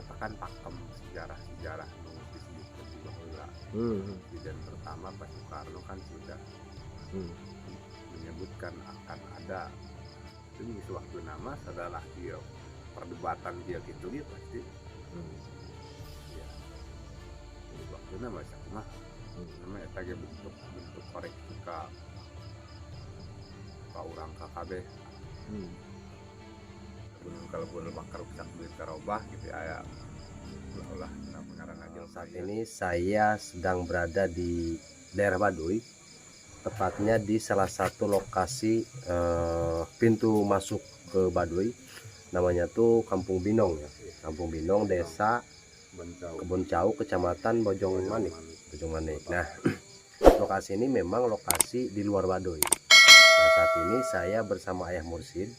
katakan pakem sejarah disebutkan di bahwa presiden pertama Pak Soekarno kan sudah menyebutkan akan ada itu suatu nama setelah dia perdebatan dia gitu dia pasti ya waktu nama mah namanya tadi bentuk koreksi ke orang KKB kalau boleh bakar bisa duit karobah gitu ya ulah pengarang aja. Saat ini saya sedang berada di daerah Baduy, tepatnya di salah satu lokasi pintu masuk ke Baduy, namanya tuh Kampung Binong ya. Kampung Binong, desa Kebon Cau, kecamatan Bojong Manik. Nah, lokasi ini memang lokasi di luar Baduy. Nah, saat ini saya bersama Ayah Mursid,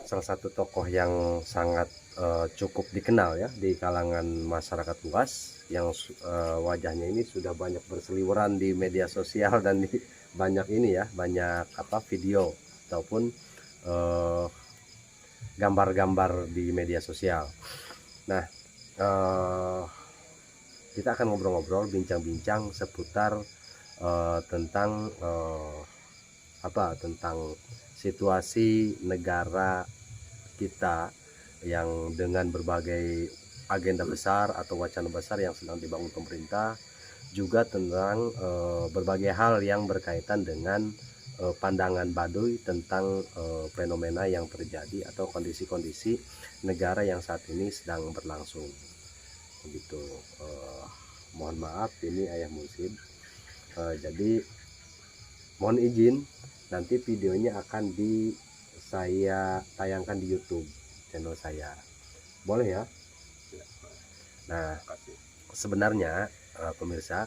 salah satu tokoh yang sangat cukup dikenal ya di kalangan masyarakat luas, yang wajahnya ini sudah banyak berseliweran di media sosial dan di banyak video ataupun gambar-gambar di media sosial. Nah, kita akan ngobrol-ngobrol, bincang-bincang seputar tentang situasi negara kita yang dengan berbagai agenda besar atau wacana besar yang sedang dibangun pemerintah, juga tentang berbagai hal yang berkaitan dengan pandangan Baduy tentang fenomena yang terjadi atau kondisi-kondisi negara yang saat ini sedang berlangsung. Begitu. Mohon maaf, ini Ayah Mursid. Jadi mohon izin, nanti videonya akan saya tayangkan di YouTube channel saya. Boleh ya? Nah, sebenarnya pemirsa,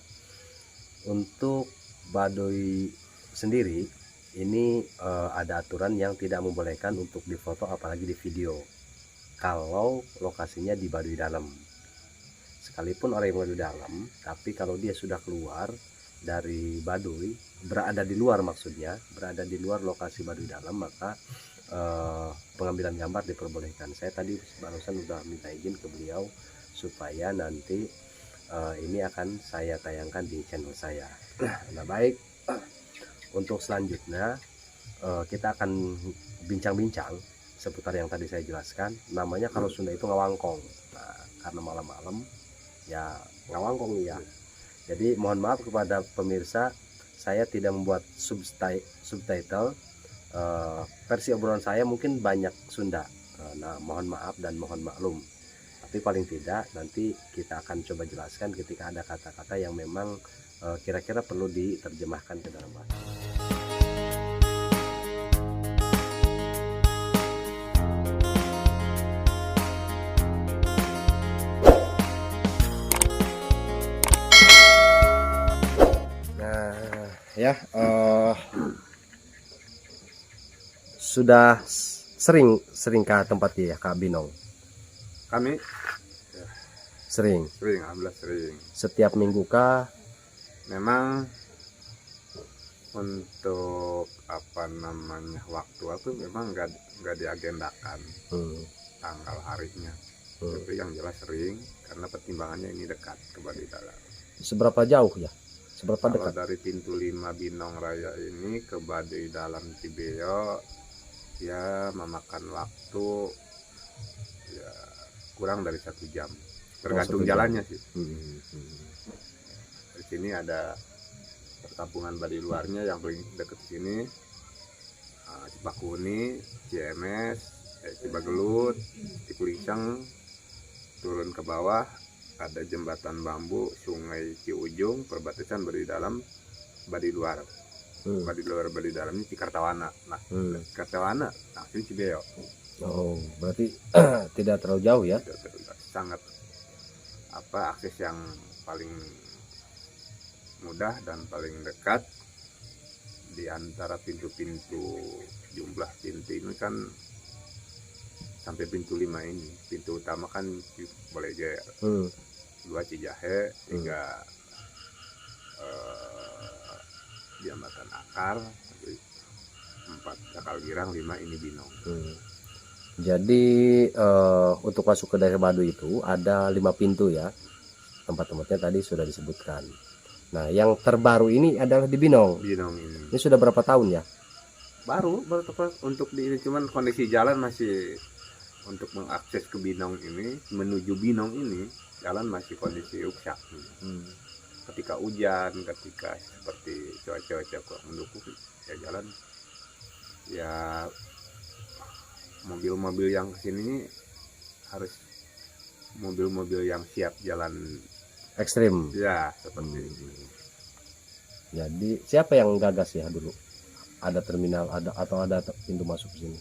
untuk Baduy sendiri ini ada aturan yang tidak membolehkan untuk difoto apalagi di video kalau lokasinya di Baduy dalam. Sekalipun orang yang Baduy dalam, tapi kalau dia sudah keluar dari Baduy, berada di luar lokasi Baduy dalam, maka pengambilan gambar diperbolehkan. Saya tadi barusan udah minta izin ke beliau supaya nanti ini akan saya tayangkan di channel saya. Nah, baik, untuk selanjutnya kita akan bincang-bincang seputar yang tadi saya jelaskan. Namanya kalau Sunda itu ngawangkong. Nah, karena malam-malam ya ngawangkong ya. Jadi mohon maaf kepada pemirsa, saya tidak membuat subtitle. Versi obrolan saya mungkin banyak Sunda. Nah, mohon maaf dan mohon maklum. Tapi paling tidak nanti kita akan coba jelaskan ketika ada kata-kata yang memang kira-kira perlu diterjemahkan ke dalam bahasa. Ya, sudah sering ke tempat ya Kak Binong? Kami sering, alhamdulillah sering. Setiap minggu kah? Memang untuk waktu aku memang nggak diagendakan tanggal harinya, tapi yang jelas sering karena pertimbangannya ini dekat ke Baduy dalam. Seberapa jauh ya? Seberapa Kalau dekat? dari pintu 5 Binong Raya ini ke Baduy dalam Cibeyo ya memakan waktu ya kurang dari 1 jam, tergantung jalannya sih. Di sini ada perkampungan Baduy luarnya yang paling dekat sini, Cipakuni, CMS, Cibagelut, Cikulicang, turun ke bawah ada jembatan bambu, Sungai Ciujung, perbatasan Baduy dalam, Baduy luar. Baduy dalam ini Cikartawana. Nah, Cikartawana langsung Cibeyo. Oh, berarti tidak terlalu jauh ya? Sangat akses yang paling mudah dan paling dekat. Di antara pintu-pintu, jumlah pintu ini kan sampai pintu 5 ini. Pintu utama kan boleh Jaya, 2 Cijahe, 3 Jambatan Akar, 4 Cakal Girang, 5 ini Binong. Jadi untuk masuk ke daerah Baduy itu ada 5 pintu ya. Tempat-tempatnya tadi sudah disebutkan. Nah, yang terbaru ini adalah di Binong. Binong ini. Ini sudah berapa tahun ya? Baru tepat untuk di ini, cuman kondisi jalan masih untuk mengakses ke Binong ini, menuju Binong ini, jalan masih kondisi rusak. Ketika hujan, ketika seperti cuaca kurang mendukung, ya jalan ya mobil-mobil yang kesini harus mobil-mobil yang siap jalan Ekstrim. ya seperti ini. Jadi siapa yang gagas ya dulu? Ada terminal, ada atau ada pintu masuk ke sini?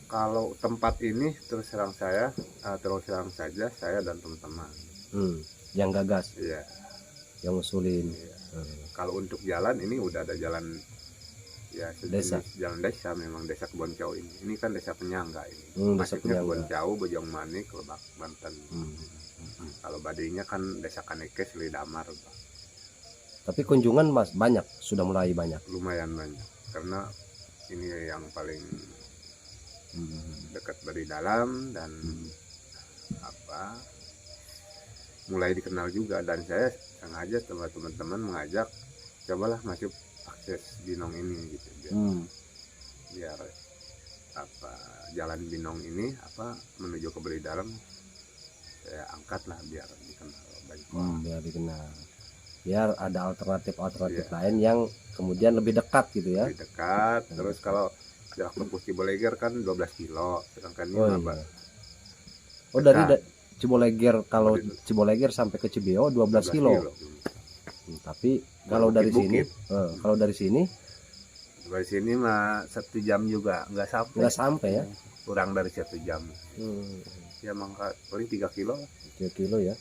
Kalau tempat ini terus terang saja saya dan teman-teman. Yang gagas, Iya. yang ngusulin. Iya. Kalau untuk jalan ini udah ada jalan ya Desa. jalan desa, memang desa Keboncau ini. Ini kan desa penyangga ini. Desa Masuknya penyangga. Keboncau, Bojongmanik, Lebak, Banten. Kalau Badainya kan desa Kanekes, Lidamar, Tapi kunjungan mas banyak, sudah mulai banyak. lumayan banyak. Karena ini yang paling dekat dari dalam dan apa mulai dikenal juga, dan saya sengaja sama teman-teman mengajak cobalah masuk akses Binong ini gitu biar apa jalan Binong ini apa menuju ke beli dalam saya angkat lah biar dikenal banyak orang. Biar dikenal, biar ada alternatif lain yang kemudian lebih dekat gitu ya. Lebih dekat. Terus kalau jarak tempuh Ciboleger kan 12 kilo, sedangkan ini iya. Dari Ciboleger, kalau Ciboleger sampai ke Cibeo 12 kilo. Tapi kalau dari sini, dari sini mah 1 jam juga nggak sampai ya, kurang dari 1 jam. Ya mangka paling 3 kilo 3 kilo ya.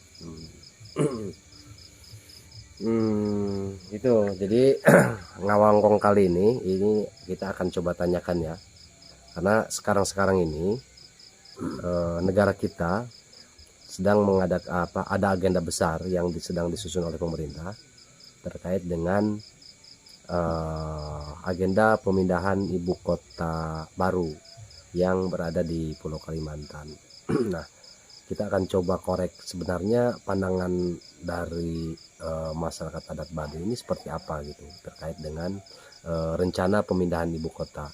Itu jadi ngawangkong kali ini kita akan coba tanyakan ya, karena sekarang ini negara kita sedang mengadakan ada agenda besar yang sedang disusun oleh pemerintah terkait dengan agenda pemindahan ibu kota baru yang berada di Pulau Kalimantan. Nah, kita akan coba korek sebenarnya pandangan dari masyarakat adat Baduy ini seperti apa gitu terkait dengan rencana pemindahan ibu kota.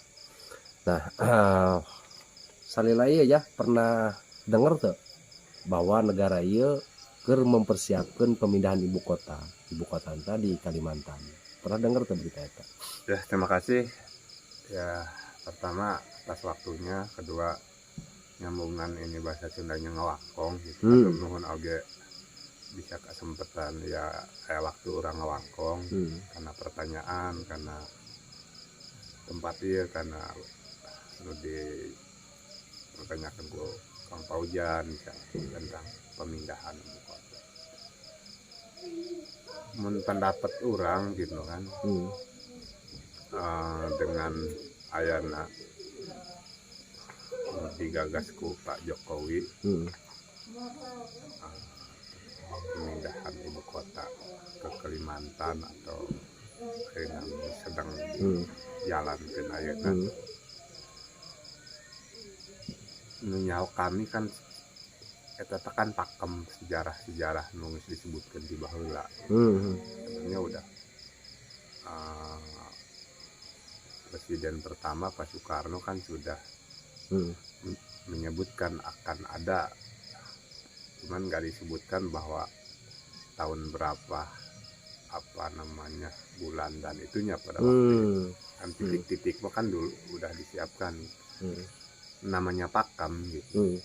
Nah, salila ieu ya pernah dengar tuh bahwa negara ieu keur mempersiapkan pemindahan ibu kota di Kalimantan. Pernah dengar tuh berita itu? ya. Terima kasih ya, pertama atas waktunya, kedua nyambungan ini bahasa Sundanya ngawangkong gitu. Nuhun oge bisa kesempatan ya kayak waktu orang ngawangkong karena pertanyaan, karena tempat ieu, karena dipertanyakan ku Kang Paujan tentang pemindahan ibu kota. Mun pendapat orang gitu kan, dengan ayana digagas ku Pak Jokowi, pemindahan ibu kota ke Kalimantan atau yang sedang jalan ke ayeuna. Nyawa kami kan eta tekan pakem sejarah nu disebutkan di baheula. Sebenarnya udah Presiden pertama Pak Soekarno kan sudah menyebutkan akan ada, cuman nggak disebutkan bahwa tahun berapa, apa namanya, bulan dan itunya pada waktu itu. Kan titik-titik kan dulu udah disiapkan. Namanya pakem gitu.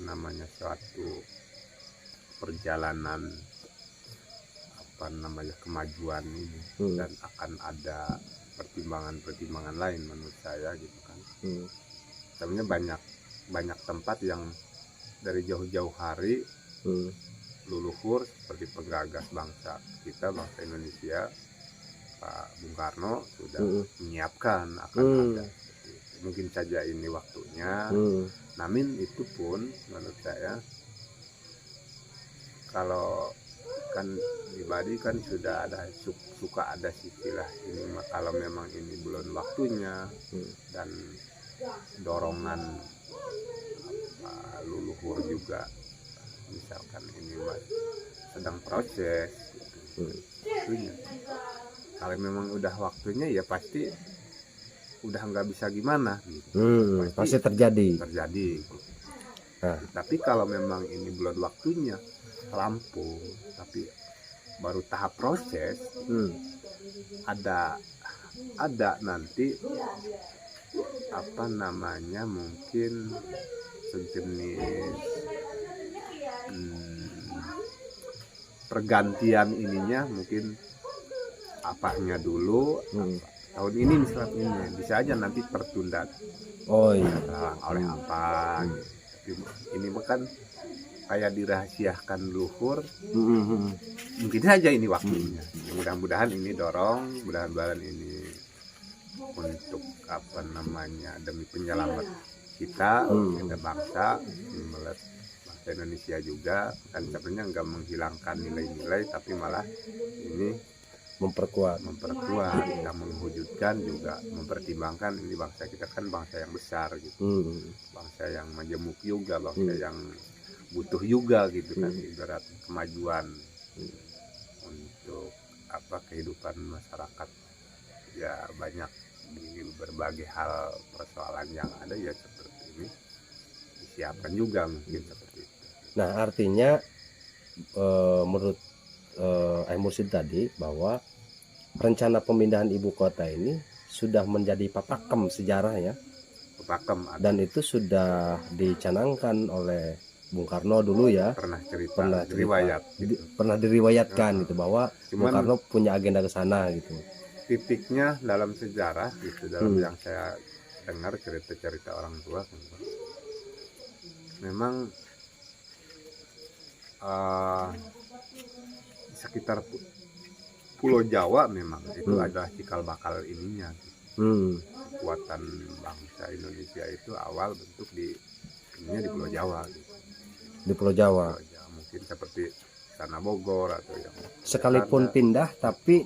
Namanya suatu perjalanan apa namanya kemajuan ini, dan akan ada pertimbangan lain menurut saya gitu kan. Sebenarnya banyak tempat yang dari jauh-jauh hari leluhur seperti penggagas bangsa kita, bangsa Indonesia, Pak Bung Karno sudah menyiapkan akan ada. Mungkin saja ini waktunya. Namun itu pun menurut saya, kalau kan pribadi kan sudah ada suka ada istilah ini, kalau memang ini belum waktunya dan dorongan leluhur juga misalkan ini mas sedang proses gitu. Waktunya kalau memang udah waktunya ya pasti udah nggak bisa gimana gitu. Pasti terjadi. Nah. Tapi kalau memang ini belum waktunya rampung tapi baru tahap proses, ada nanti apa namanya mungkin sejenis pergantian ininya mungkin apanya dulu tahun ini misalnya ini bisa aja nanti tertunda oleh apa gitu. Tapi ini bukan kayak dirahasiakan luhur, mungkin saja ini waktunya. Mudah-mudahan ini dorong, mudah-mudahan ini untuk apa namanya demi penyelamat kita, kita bangsa, bangsa Indonesia juga kan sebenarnya nggak menghilangkan nilai-nilai tapi malah ini memperkuat kita mewujudkan juga mempertimbangkan ini bangsa kita kan bangsa yang besar gitu, bangsa yang majemuk juga, bangsa yang butuh juga gitu kan, ibarat kemajuan untuk apa kehidupan masyarakat ya banyak di berbagai hal persoalan yang ada ya seperti ini disiapkan juga mungkin seperti itu. Nah artinya menurut Mursid tadi bahwa rencana pemindahan ibu kota ini sudah menjadi papakem sejarah ya, dan itu sudah dicanangkan oleh Bung Karno dulu ya, pernah diriwayatkan gitu bahwa Bung Karno punya agenda ke sana gitu. Titiknya dalam sejarah gitu, dalam yang saya dengar cerita-cerita orang tua memang sekitar Pulau Jawa memang itu adalah cikal bakal ininya kekuatan bangsa Indonesia itu awal bentuk di Pulau Jawa gitu. Di Pulau Jawa mungkin seperti Istana Bogor atau yang sekalipun pindah tapi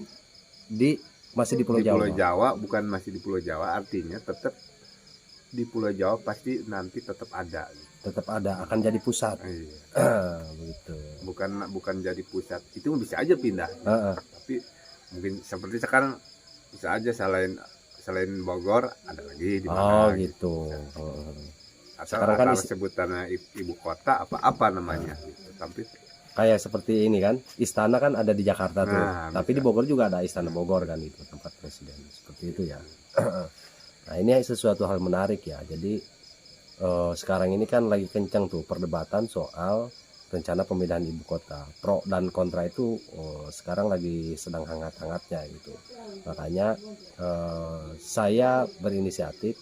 masih di Pulau Jawa. Pulau Jawa bukan masih di Pulau Jawa, artinya tetap di Pulau Jawa pasti nanti tetap ada akan jadi pusat. Begitu. Bukan jadi pusat itu bisa aja pindah tapi mungkin seperti sekarang bisa aja selain Bogor ada lagi di mana gitu. Sekarang kan sebutannya ibu kota apa namanya gitu. Tapi kayak seperti ini kan, istana kan ada di Jakarta tuh, tapi di Bogor juga ada Istana Bogor kan, itu tempat presiden seperti itu ya. Nah ini sesuatu hal menarik ya. Jadi sekarang ini kan lagi kencang tuh perdebatan soal rencana pemindahan ibu kota, pro dan kontra itu sekarang lagi sedang hangat-hangatnya gitu. Makanya saya berinisiatif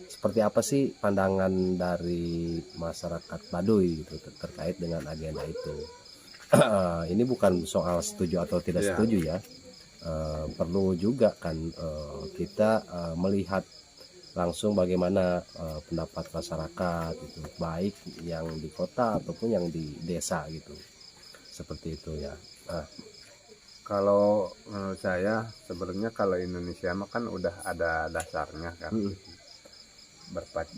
seperti apa sih pandangan dari masyarakat Baduy gitu terkait dengan agenda itu. Ini bukan soal setuju atau tidak setuju ya. Perlu juga kan kita melihat langsung bagaimana pendapat masyarakat itu, baik yang di kota ataupun yang di desa gitu, seperti itu ya. Kalau menurut saya sebenarnya kalau Indonesia mah kan udah ada dasarnya kan,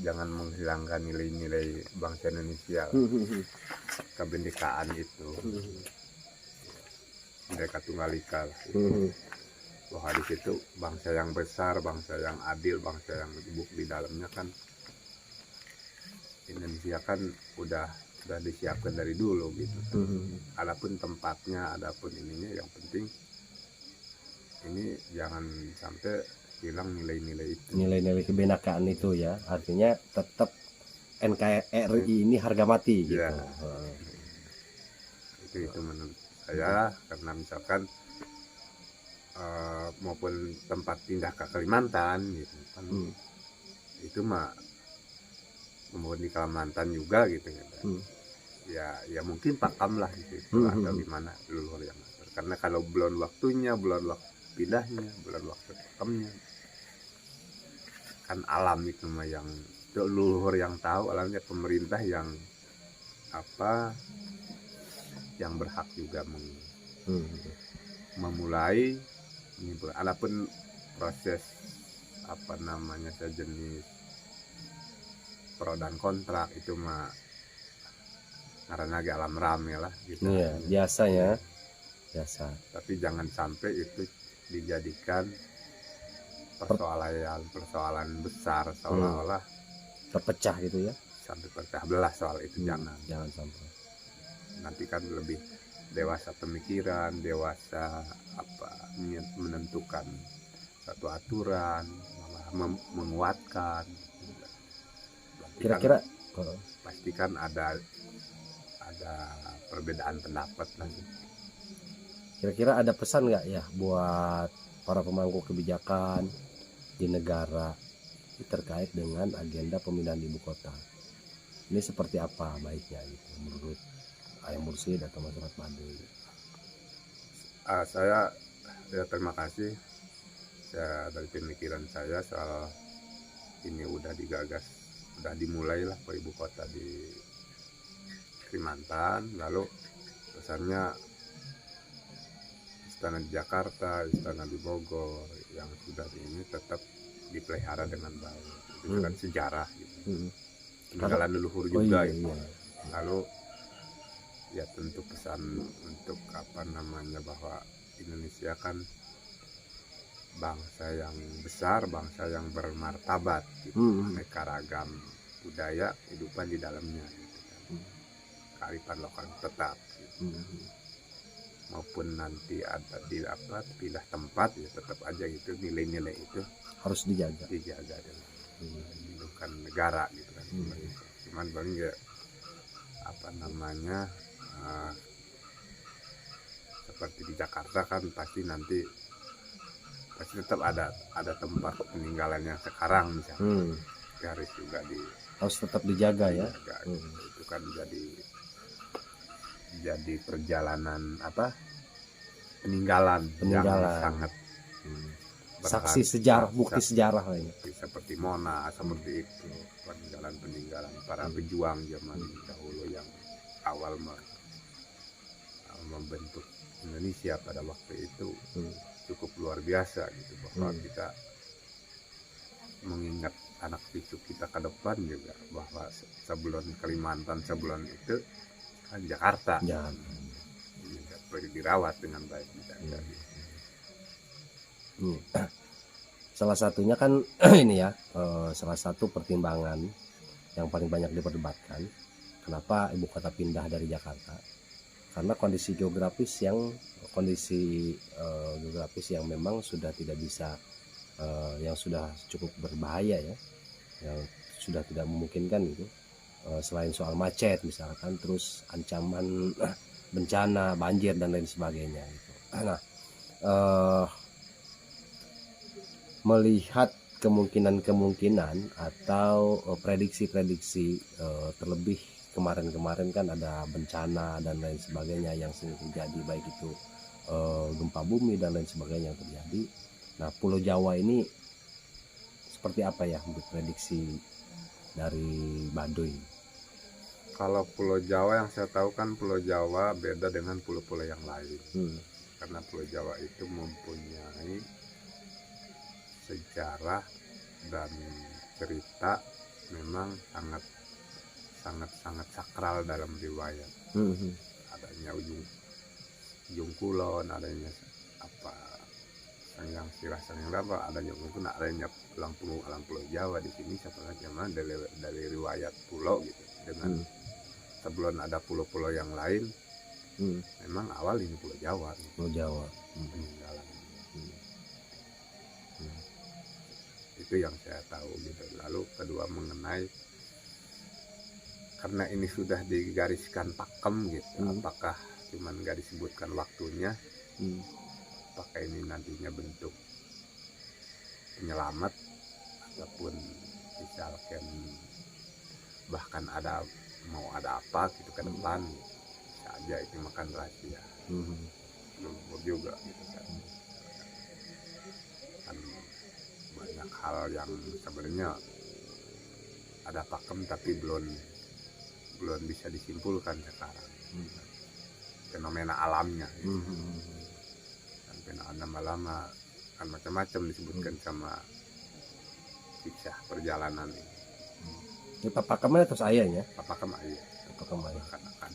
jangan menghilangkan nilai-nilai bangsa Indonesia, kebinekaan itu, Bhinneka Tunggal Ika. Bahwa di situ bangsa yang besar, bangsa yang adil, bangsa yang di dalamnya kan Indonesia kan udah disiapkan dari dulu gitu kan. Adapun tempatnya, adapun ininya, yang penting ini jangan sampai hilang nilai-nilai itu. Nilai-nilai kebinekaan itu ya, artinya tetap NKRI ini harga mati gitu. Ya. Itu menurut saya, karena misalkan maupun tempat pindah ke Kalimantan gitu kan, itu mah maupun di Kalimantan juga gitu kan. Ya mungkin pakam lah gitu, atau gimana leluhur yang ngatur. Karena kalau belum waktunya, belum waktu pindahnya, belum waktu pakamnya, kan alam itu mah yang leluhur yang tahu, alamnya pemerintah yang yang berhak juga memulai. Adapun proses sejenis pro dan kontra itu mah karena agak alam rame lah gitu. Iya, biasanya biasa. Tapi jangan sampai itu dijadikan persoalan besar seolah-olah Terpecah gitu ya. sampai pecah belah soal itu. Jangan sampai. Nanti kan lebih dewasa pemikiran, dewasa menentukan satu aturan, malah menguatkan. Berarti Kira-kira kan, pastikan ada perbedaan pendapat lah. Kira-kira ada pesan nggak ya buat para pemangku kebijakan di negara terkait dengan agenda pemindahan ibu kota? Ini seperti apa baiknya gitu menurut Ayah Mursyid atau masyarakat Baduy? Saya terima kasih dari pemikiran saya soal ini udah digagas, udah dimulai lah ibu kota di Kalimantan. Lalu pesannya istana di Jakarta, istana di Bogor yang sudah ini tetap dipelihara dengan baik. Itu kan sejarah gitu. Peninggalan leluhur juga gitu. Lalu ya tentu pesan untuk bahwa Indonesia kan bangsa yang besar, bangsa yang bermartabat gitu. Aneka ragam budaya kehidupan di dalamnya gitu kan. Kearifan lokal tetap gitu. Maupun nanti ada pindah tempat ya tetap aja gitu, nilai-nilai itu harus dijaga dalam kehidupan negara gitu kan. Cuman paling ya seperti di Jakarta kan pasti tetap ada tempat peninggalan yang sekarang misalnya. Harus juga harus tetap dijaga ya. Itu kan jadi perjalanan peninggalan yang sangat saksi sejarah, bukti sejarah lainnya. Seperti Monas, seperti itu peninggalan para pejuang zaman dahulu yang awal membentuk Indonesia pada waktu itu. Cukup luar biasa gitu, bahwa kita mengingat anak cucu kita ke depan juga bahwa sebelum Kalimantan, sebelum itu kan Jakarta perlu dirawat dengan baik. Salah satunya kan ini ya, salah satu pertimbangan yang paling banyak diperdebatkan kenapa ibu kota pindah dari Jakarta, karena kondisi geografis yang memang sudah tidak bisa, yang sudah cukup berbahaya ya, yang sudah tidak memungkinkan itu, selain soal macet misalkan, terus ancaman bencana banjir dan lain sebagainya gitu. Nah, melihat kemungkinan atau prediksi-prediksi, terlebih kemarin kan ada bencana dan lain sebagainya yang sering terjadi, baik itu gempa bumi dan lain sebagainya yang terjadi. Nah, Pulau Jawa ini seperti apa ya untuk prediksi dari Baduy? Kalau Pulau Jawa yang saya tahu kan Pulau Jawa beda dengan pulau-pulau yang lain. Karena Pulau Jawa itu mempunyai sejarah dan cerita memang sangat sakral dalam riwayat. Adanya Ujung Kulon, adanya Sangyang Sirah Sangyang Raba, adanya mungkin adanya alam Pulau Jawa di sini sebenarnya dari riwayat pulau gitu. Dengan sebelum ada pulau-pulau yang lain, memang awal ini Pulau Jawa. Pulau Jawa. Peninggalan. Itu yang saya tahu gitu. Lalu kedua mengenai karena ini sudah digariskan pakem gitu, apakah cuman gak disebutkan waktunya, apakah ini nantinya bentuk penyelamat ataupun misalkan bahkan mau ada apa gitu ke depan, bisa aja itu makan rahasia. Belum juga gitu kan banyak hal yang sebenarnya ada pakem tapi belum bisa disimpulkan sekarang. Fenomena alamnya gitu. Dan fenomena lama kan macam-macam disebutkan sama kisah perjalanan ini. Ini papakamnya terus ayahnya, Apakah ayah papakam ayah. akan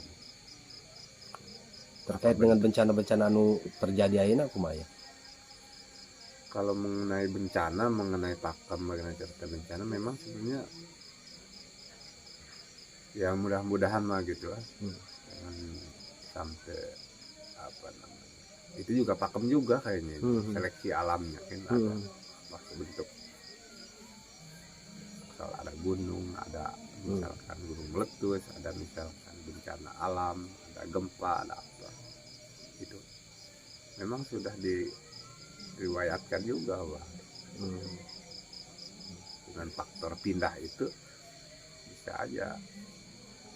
Terkait dengan bencana-bencana anu terjadi ayeuna kumaha ya? kalau mengenai bencana, mengenai pakem, mengenai cerita bencana, memang sebenarnya ya mudah-mudahan mah gitu lah. Jangan sampai apa namanya, itu juga pakem juga kayaknya, seleksi alamnya kan ada pasti bentuk. Misal ada gunung, ada misalkan gunung meletus, ada misalkan bencana alam, ada gempa, ada apa, itu memang sudah diriwayatkan juga bahwa dengan faktor pindah itu bisa aja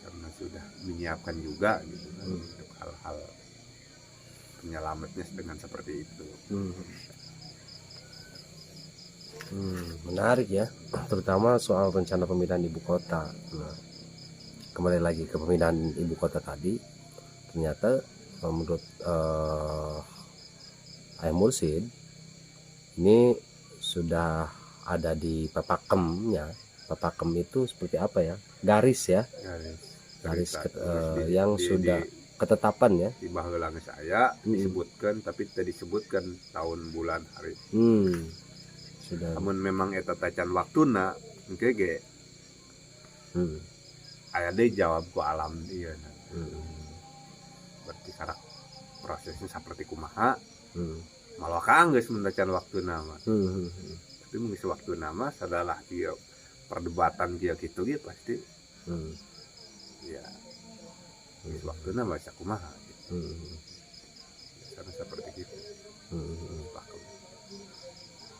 karena sudah menyiapkan juga gitu kan, untuk hal-hal penyelamatnya dengan seperti itu. Menarik ya, terutama soal rencana pemindahan ibu kota. Nah, kembali lagi ke pemindahan ibu kota tadi, ternyata menurut Ayah Mursid ini sudah ada di papakemnya. Papakem itu seperti apa ya? Garis ya, garis yang sudah ketetapan ya. Di baheula geus aya disebutkan, tapi tidak disebutkan tahun bulan hari. Sudah. Namun memang eta tacan waktuna engke ge aya deui jawab ku alam ieu. Berarti karak prosesnya seperti kumaha? Malah geus mun tacan waktuna mah. Tapi mun geus waktuna mah sadalah ieu perdebatan dia kitu ge pasti ya geus waktuna mah sakumaha gitu. Karena seperti itu.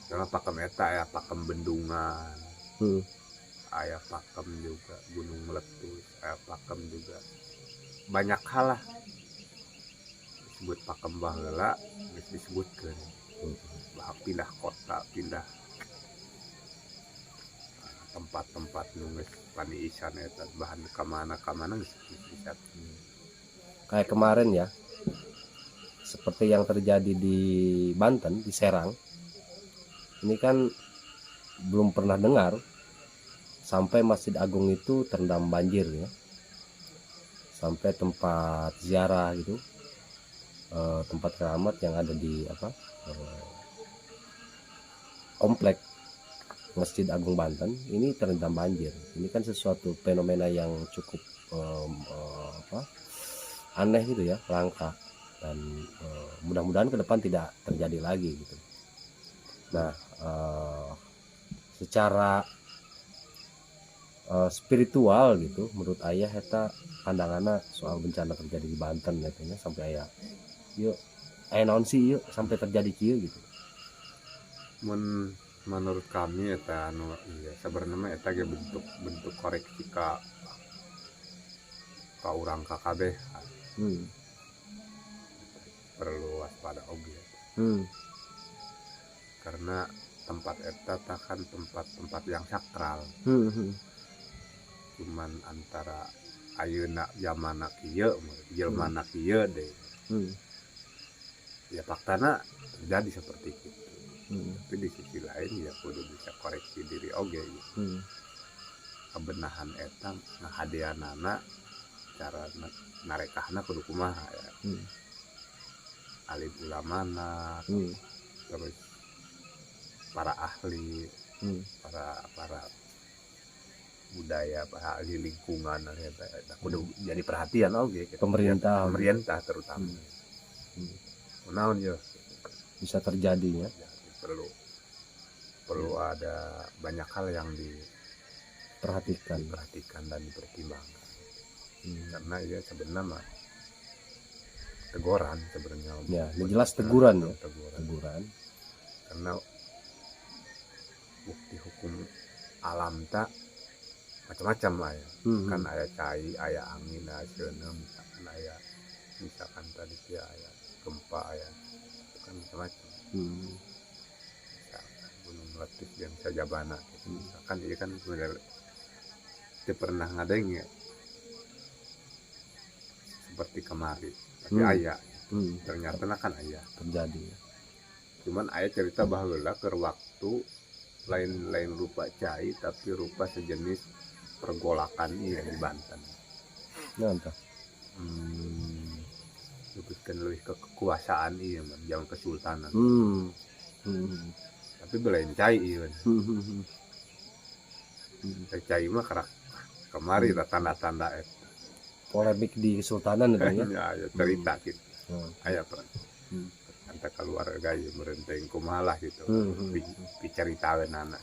Karena pakem eta ya pakem bendungan, aya pakem juga gunung meletus, aya pakem juga banyak hal lah disebut pakem baheula geus disebutkeun. Pindah kota, pindah tempat-tempat nu geus paniisan eta bahan kamana geus bisa. Kayak kemarin ya, seperti yang terjadi di Banten, di Serang. Ini kan belum pernah dengar sampai Masjid Agung itu terendam banjir ya, sampai tempat ziarah gitu, tempat keramat yang ada di komplek Masjid Agung Banten ini terendam banjir. Ini kan sesuatu fenomena yang cukup aneh gitu ya, langka, dan mudah-mudahan ke depan tidak terjadi lagi gitu. Nah, secara spiritual gitu, menurut ayah eta pandanganna soal bencana terjadi di Banten katanya, sampai ayah yuk naon sih yuk sampai terjadi kieu gitu. Menurut kami eta anu iya sebenarnya eta ge bentuk koreksi ka urang kabeh. Perlu waspada oge. Karena tempat eta kan tempat-tempat yang sakral. Cuman antara ayeuna zamana kieu jelmana kieu deh. Ya faktana terjadi seperti itu. Tapi di sisi lain ya kudu bisa koreksi diri oge gitu. Kebenahan eta ngahadeanana cara narekahna kudu kumaha ya. Alim ulamana, terus para ahli, para budaya, para ahli lingkungan, kudu jadi perhatian oge gitu. Pemerintah terutama. Naon ya bisa terjadinya. Perlu ada banyak hal yang diperhatikan dan dipertimbangkan. Karena ya sebenarnya teguran sebenarnya. Ya, jelas teguran ya. Teguran. Karena bukti hukum alam tak macam-macam lah ya. Kan aya cai, aya angin, aya seuneu, misalkan tadi ya aya gempa ya. Itu kan macam-macam. Misalkan gunung meletus yang sajabana gitu. Misalkan ini kan benar tidak pernah ngadeng ya. Seperti kemarin. Tapi aya. Ternyata kan aya terjadi. Cuman aya cerita baheula keur waktu lain rupa cai tapi rupa sejenis pergolakan iya di Banten. Nah, entah. Lebihkan lebih ke kekuasaan iya man, zaman kesultanan. Tapi belencai iya. Cai mah kerak kemari tanda-tanda eta. Polemik di Kesultanan itu ya. Ya cerita gitu. Aya per. Hmm. Anta keluarga ya merenteng kumalah gitu. Diceritakeun anak.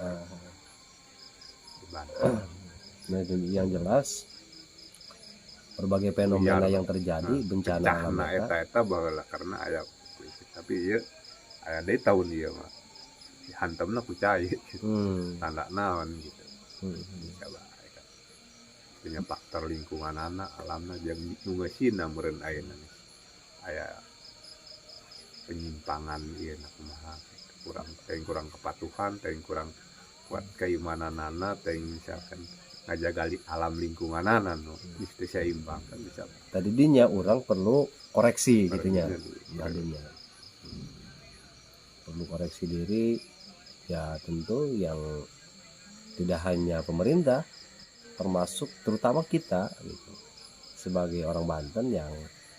Di Banten. Nah, itu yang jelas berbagai fenomena yang terjadi bencana alam eta baheula karena aya tapi ieu aya deui tahun ieu mah dihantemna ku cai tanda naon gitu. Bisa bae kan. Punya faktor lingkungan anak alamna jeung nu geusina meureun ayeuna aya penyimpangan ieu na kumaha kurang kepatuhan teuing kurang kuat keimananana teuing misalkan ngajaga alam lingkunganana nu geus seimbang kan bisa. Tadi dinya orang perlu koreksi gitunya. Tadinya. Perlu koreksi diri ya tentu yang tidak hanya pemerintah termasuk terutama kita gitu. Sebagai orang Banten yang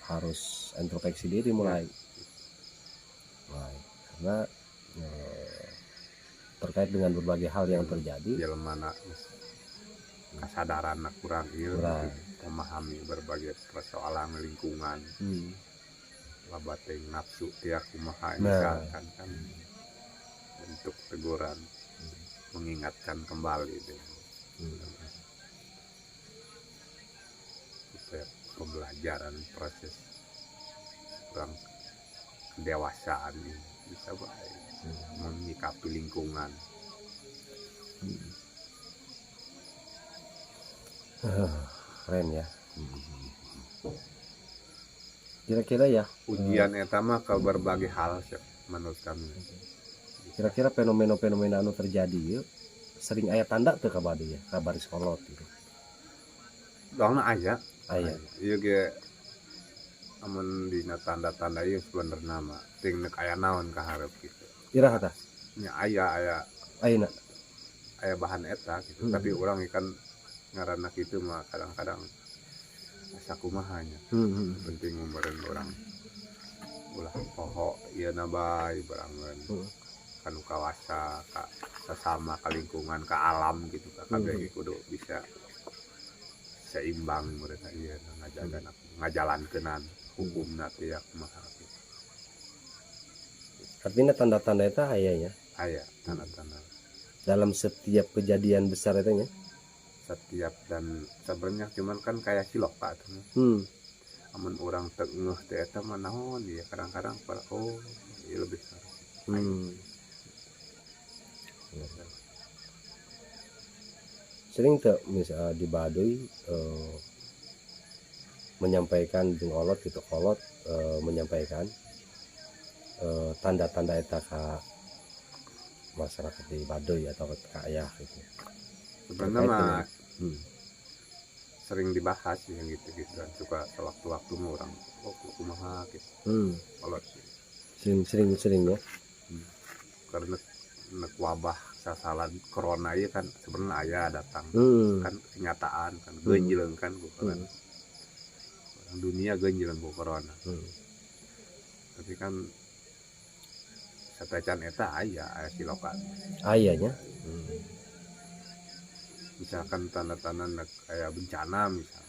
harus introspeksi diri mulai. Karena terkait dengan berbagai hal yang terjadi jelema kesadaran kurang memahami berbagai persoalan lingkungan loba teh nafsu tiap kumaha misalkan kan untuk teguran mengingatkan kembali supaya pembelajaran proses kurang kedewasaan ini bisa baik menyikapi lingkungan. Keren ya. Kira-kira ya ujian eta mah ke berbagai hal menurut kami. Kira-kira fenomena-fenomena anu terjadi ya sering aya tanda teu ka bade ya kabar sekolot gitu. Dongna aya. Ieu ge amun dina tanda-tanda ieu sebenarnya mah ting neuk aya naon ka hareup gitu. Iraha tah? Nya aya Ayeuna aya bahan eta gitu. Tapi urang ikan ngaranna kitu mah kadang-kadang asa kumaha nya. Penting meureun urang ulah poho ieu na bae barangeun. Kanu kawasa ka sesama ka lingkungan ka alam gitu ka kabeh kudu bisa seimbang meureun ieu ngajaga ngajalankeun hukumna teh ya kumaha. Artinya tanda-tanda itu ayahnya Aya tanda-tanda dalam setiap kejadian besar itu ya. Setiap dan sebenarnya cuman kan kayak silok Pak amun orang tengeuh teh eta mah naon ya kadang-kadang ieu lebih sering tuh misalnya di Baduy menyampaikan kolot gitu kolot menyampaikan tanda-tanda eta ka masyarakat di Baduy atau ke ayah gitu. Sebenarnya mah sering dibahas yang gitu-gitu kan suka sewaktu-waktu mah orang kumaha gitu. Kolot sering ya. Karena nek wabah sasalan corona ieu kan sebenarnya aya datang kan kenyataan kan geunjleung kan ku corona. Orang dunia geunjleung ku corona. Tapi kan satecan eta aya silokan. Ayahnya. Misalkan tanda-tanda nek aya bencana misal.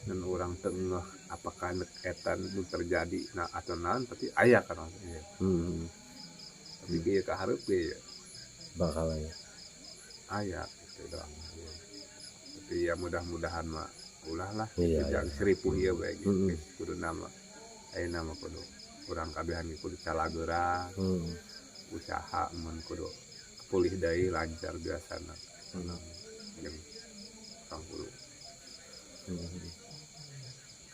Dan orang tengah apakah nek eta nu terjadi nah atau naon tapi aya kan. Tapi dia keharap dia bakal ya ayat gitu doang ya. Tapi ya mudah-mudahan mah ulah lah jangan seribu ya baik gitu kudu nama nama kudu kurang kabehan kudu calageura usaha mun kudu pulih deui lancar biasana yang orang kudu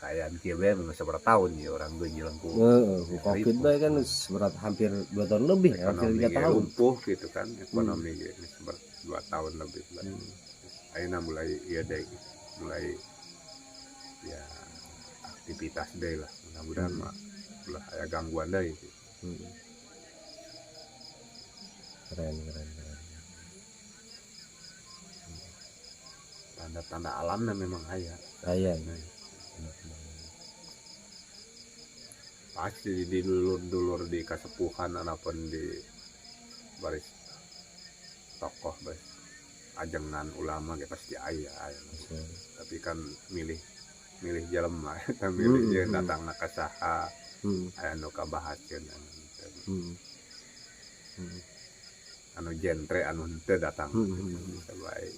kayak kieu bae memang seberapa tahun ya orang geunjleung ku Covid bae kan berat hampir 2 tahun lebih hampir 3 tahun lumpuh gitu kan ekonomi ini seberapa 2 tahun lebih ayeuna mulai ieu deui mulai ya aktivitas deui lah mudah-mudahan mah ulah aya gangguan deui keren tanda-tanda alamnya memang ayah. Ayah. Pasti di dulur-dulur di kasepuhan ataupun di baris tokoh baris ajengan ulama kayak pasti ayah. Tapi kan milih jelema kita milih yang datang ke saha aya nu kabahakeun anu genre anu henteu datang bisa bae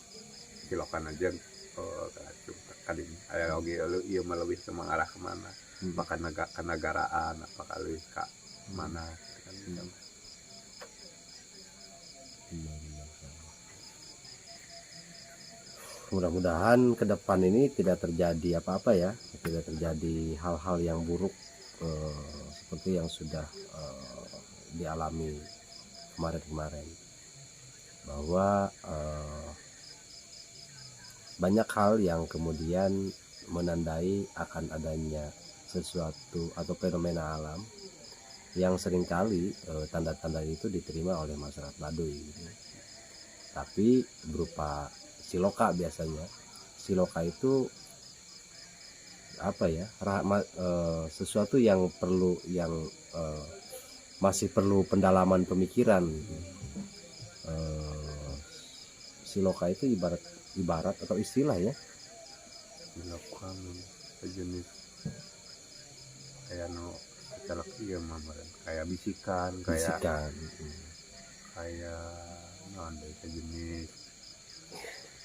silokan aja kali aya oge ieu mah lebih mengarah ke mana apakah kenegaraan apakah lebih ka mana kan mudah-mudahan ke depan ini tidak terjadi apa-apa ya, tidak terjadi hal-hal yang buruk seperti yang sudah dialami kemarin-kemarin, bahwa banyak hal yang kemudian menandai akan adanya sesuatu atau fenomena alam yang seringkali tanda-tanda itu diterima oleh masyarakat Baduy gitu. Tapi berupa siloka biasanya. Siloka itu apa ya, sesuatu yang perlu masih perlu pendalaman pemikiran. Siloka itu ibarat atau istilah ya, melakukan sejenis kayak no secara iya mamaran kayak bisikan kayak sejenis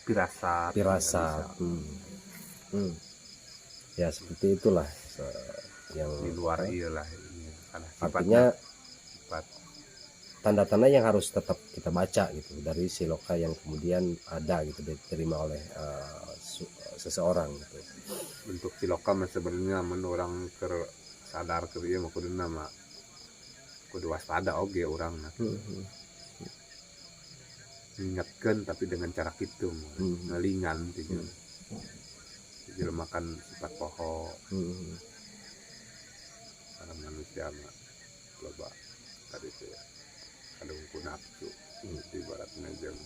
pirasat ya seperti itulah yang di luar iyalah artinya sifat tanda-tanda yang harus tetap kita baca gitu dari siloka yang kemudian ada gitu diterima oleh seseorang gitu. Bentuk siloka sebenarnya menurang sadar ke ieu mah kudu nama kudu waspada oge urang ingatkan tapi dengan cara kitu ngelingan gitu jelemakan sifat poho karena manusia mah loba tadi itu ya kadung nafsu ibaratnya jeung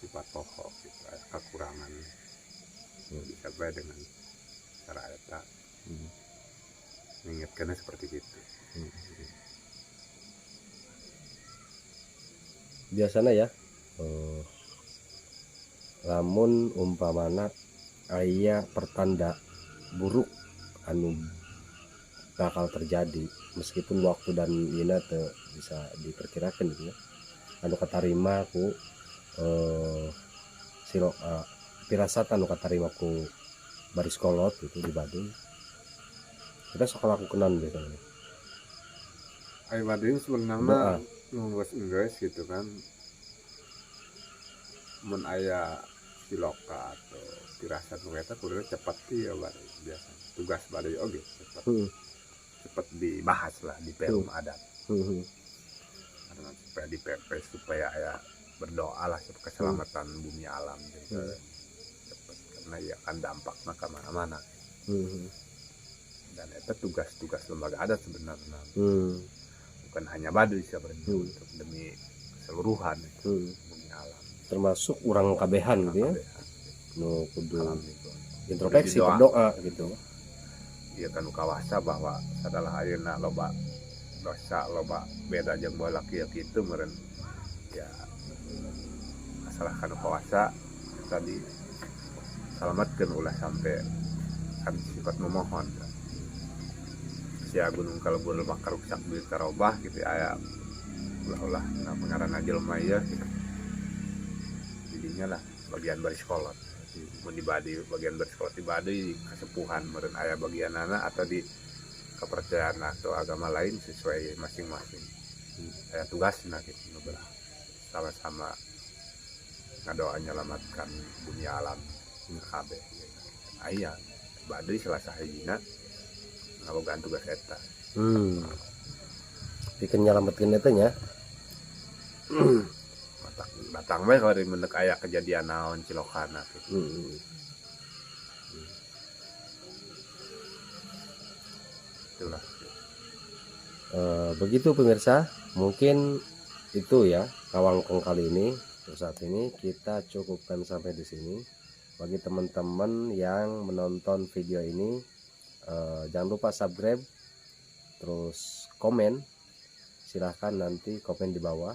sifat poho gitu kekurangan bisa bae dengan cara eta mengingatkannya seperti itu. Biasanya ya lamun umpamana aya pertanda buruk anu bakal terjadi meskipun waktu dan ina teu bisa diperkirakan gitu ya, anu katarima ku pirasat anu katarima ku baris kolot gitu di Baduy, kita sok lakukeun biasanya. Ai Baduy sebenarnya nunggus gitu kan mun aya siloka atau pirasat nu eta kudu cepat ya bari biasa tugas Baduy oge cepat dibahas lah di perum adat supaya di PP supaya ya berdoa lah keselamatan bumi alam gitu cepat karena ya kan dampaknya kemana-mana dan itu tugas lembaga adat sebenarnya bukan hanya Baduy sebenarnya untuk demi keseluruhan bumi alam termasuk orang kabehan gitu ya nu kudu introspeksi berdoa gitu ya kan kawasa bahwa adalah ayeuna loba dosa loba beda jeung bae laki kitu meureun ya masalah kana kawasa tadi salamatkeun ulah sampai kan sifat memohon sia gunung kalebur bakar rusak duit karobah gitu aya ulah pengarana jelema ieu gitu jadinya lah bagian baris kolot mun di Baduy bagian baris kolot di Baduy kasepuhan meureun aya bagianana atau di kepercayaan atau agama lain sesuai masing-masing aya tugasna gitu sama-sama ngadoa nyelamatkan dunia alam kabeh aya Baduy salah sahijina ngabogaan tugas eta bikin nyelametkeun eta nya datang bae kalau mendeuk aya kejadian naon cilokana gitu. Itulah. Begitu pemirsa, mungkin itu ya Kawangkong kali ini Untuk saat ini kita cukupkan sampai di sini. Bagi teman-teman yang menonton video ini, jangan lupa subscribe, terus komen. Silahkan nanti komen di bawah,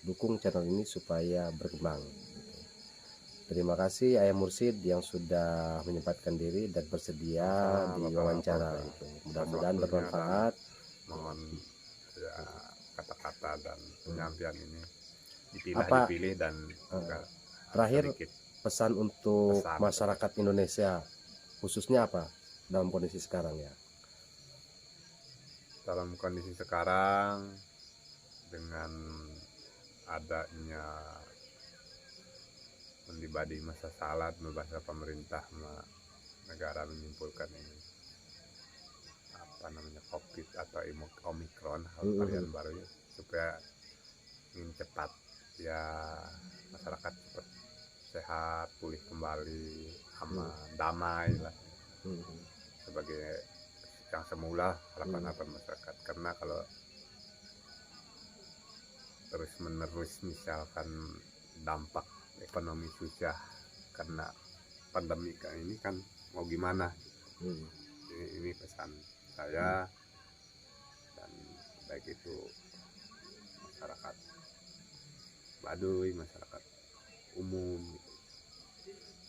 dukung channel ini supaya berkembang. Terima kasih Ayah Mursid yang sudah menyempatkan diri dan bersedia diwawancara. Mudah-mudahan bermanfaat. Mohon ya, kata-kata dan penyampaian ini Apa, dipilih dan terakhir sedikit pesan untuk pesan. masyarakat Indonesia khususnya apa dalam kondisi sekarang ya? Dalam kondisi sekarang dengan adanya pribadi masa salat bahasa pemerintah negara menyimpulkan ini apa namanya COVID atau Omikron varian baru ya, supaya ingin cepat ya masyarakat cepat sehat, pulih kembali, aman, damai lah sebagai yang semula harapan masyarakat. Karena kalau terus menerus misalkan dampak ekonomi susah karena pandemi ini kan mau gimana, ini pesan saya dan baik itu masyarakat Baduy, masyarakat umum gitu.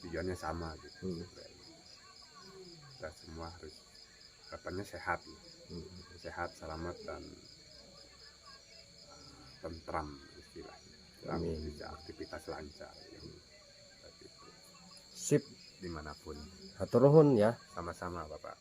Tujuannya sama gitu. Kita semua harus harapannya sehat, sehat, selamat dan tentram istilahnya. Bisa aktivitas lancar gitu. Sip, Dimanapun. hatur nuhun ya. Sama-sama Bapak.